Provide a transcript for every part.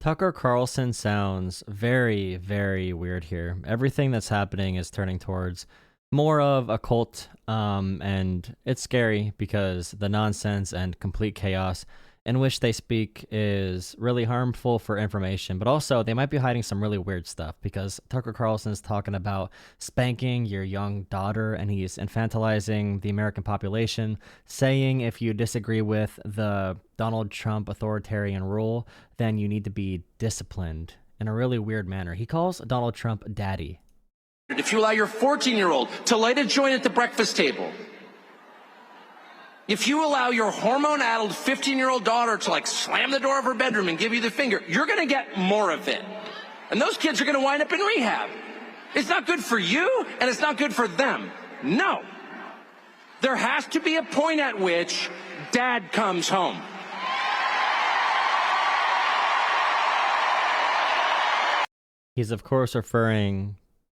Tucker Carlson sounds very, very weird here. Everything that's happening is turning towards more of a cult, and it's scary because the nonsense and complete chaos in which they speak is really harmful for information, but also they might be hiding some really weird stuff because Tucker Carlson is talking about spanking your young daughter and he's infantilizing the American population, saying if you disagree with the Donald Trump authoritarian rule, then you need to be disciplined in a really weird manner. He calls Donald Trump daddy. If you allow your 14-year-old to light a joint at the breakfast table, if you allow your hormone-addled 15-year-old daughter to slam the door of her bedroom and give you the finger, you're going to get more of it. And those kids are going to wind up in rehab. It's not good for you, and it's not good for them. No. There has to be a point at which dad comes home. He's, of course, referring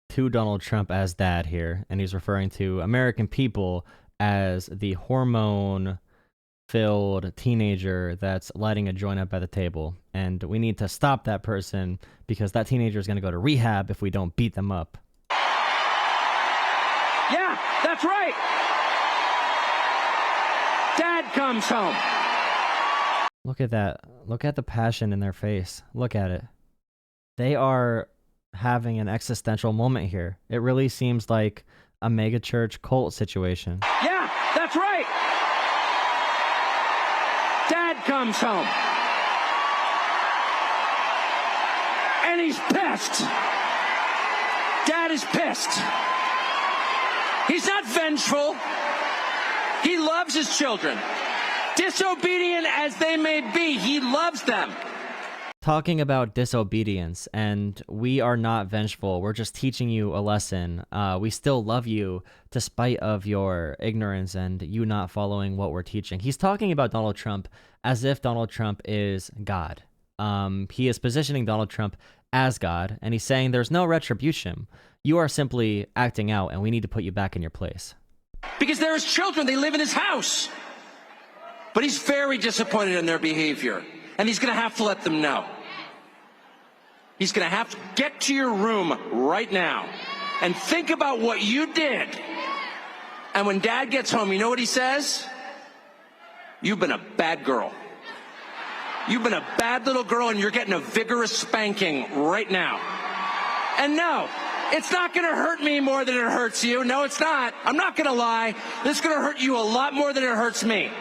to Donald Trump as dad here, and he's referring to American people as the hormone-filled teenager that's lighting a joint up at the table. And we need to stop that person because that teenager is going to go to rehab if we don't beat them up. Yeah, that's right. Dad comes home. Look at that. Look at the passion in their face. Look at it. They are having an existential moment here. It really seems like a megachurch cult situation. Yeah, that's right. Dad comes home. And he's pissed. Dad is pissed. He's not vengeful. He loves his children. Disobedient as they may be, he loves them. Talking about disobedience, and we are not vengeful. We're just teaching you a lesson. We still love you despite of your ignorance and you not following what we're teaching. He's talking about Donald Trump as if Donald Trump is God. He is positioning Donald Trump as God, and he's saying there's no retribution. You are simply acting out, and we need to put you back in your place. Because they're his children. They live in his house. But he's very disappointed in their behavior. And he's going to have to let them know. He's going to have to get to your room right now and think about what you did. And when Dad gets home, you know what he says? You've been a bad girl. You've been a bad little girl, and you're getting a vigorous spanking right now. And no, it's not going to hurt me more than it hurts you. No, it's not. I'm not going to lie. This is going to hurt you a lot more than it hurts me.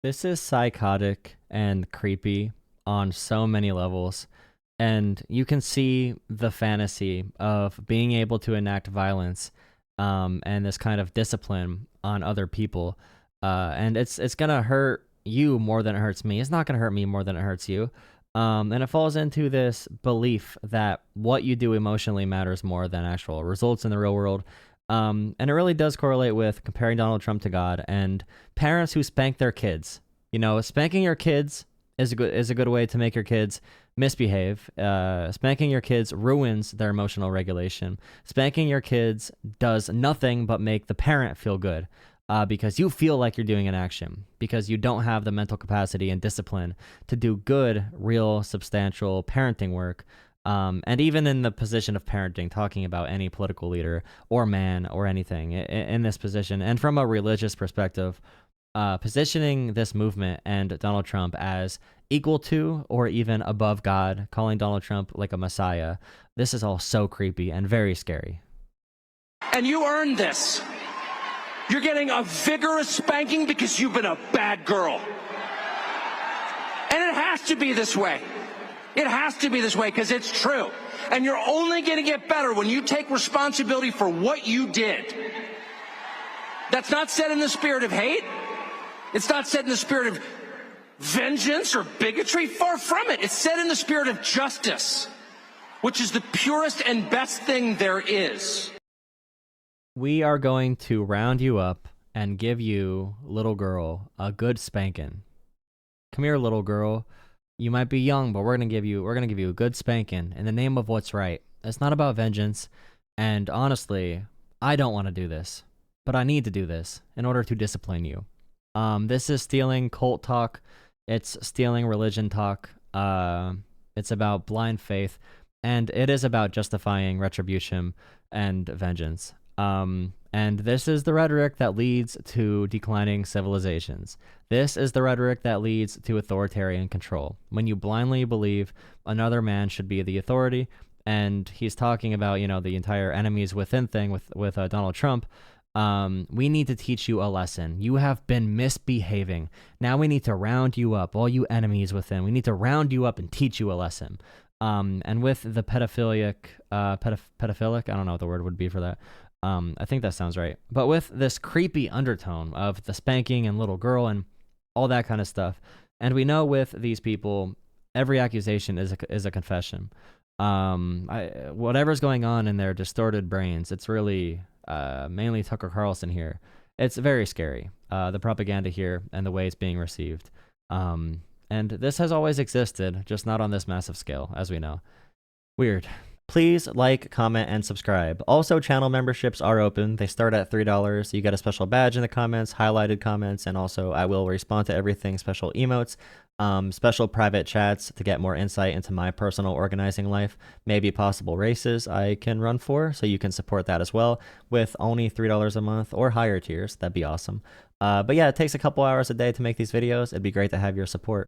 This is psychotic and creepy on so many levels, and you can see the fantasy of being able to enact violence and this kind of discipline on other people, and it's gonna hurt you more than it hurts me. It's not gonna hurt me more than it hurts you, and it falls into this belief that what you do emotionally matters more than actual results in the real world. And it really does correlate with comparing Donald Trump to God and parents who spank their kids. You know, spanking your kids is a good way to make your kids misbehave. Spanking your kids ruins their emotional regulation. Spanking your kids does nothing but make the parent feel good because you feel like you're doing an action, because you don't have the mental capacity and discipline to do good, real, substantial parenting work. And even in the position of parenting, talking about any political leader or man or anything in this position, and from a religious perspective, positioning this movement and Donald Trump as equal to or even above God, calling Donald Trump like a messiah, this is all so creepy and very scary. And you earned this. You're getting a vigorous spanking because you've been a bad girl. And it has to be this way. It has to be this way because it's true. And you're only going to get better when you take responsibility for what you did. That's not said in the spirit of hate. It's not said in the spirit of vengeance or bigotry. Far from it. It's said in the spirit of justice, which is the purest and best thing there is. We are going to round you up and give you, little girl, a good spanking. Come here, little girl. You might be young, but we're gonna give you a good spanking in the name of what's right. It's not about vengeance, and honestly, I don't want to do this, but I need to do this in order to discipline you. This is stealing cult talk. It's stealing religion talk. It's about blind faith, and it is about justifying retribution and vengeance. And this is the rhetoric that leads to declining civilizations. This is the rhetoric that leads to authoritarian control. When you blindly believe another man should be the authority, and he's talking about, the entire enemies within thing with Donald Trump. We need to teach you a lesson. You have been misbehaving. Now we need to round you up, all you enemies within. We need to round you up and teach you a lesson. And with the pedophilic, I don't know what the word would be for that. I think that sounds right. But with this creepy undertone of the spanking and little girl and all that kind of stuff. And we know with these people, every accusation is a confession. Whatever's going on in their distorted brains, it's really mainly Tucker Carlson here. It's very scary, the propaganda here and the way it's being received. And this has always existed, just not on this massive scale, as we know. Weird. Please like, comment, and subscribe. Also, channel memberships are open. They start at $3. You get a special badge in the comments, highlighted comments, and also I will respond to everything, special emotes, special private chats to get more insight into my personal organizing life, maybe possible races I can run for, so you can support that as well with only $3 a month or higher tiers. That'd be awesome. But yeah, it takes a couple hours a day to make these videos. It'd be great to have your support.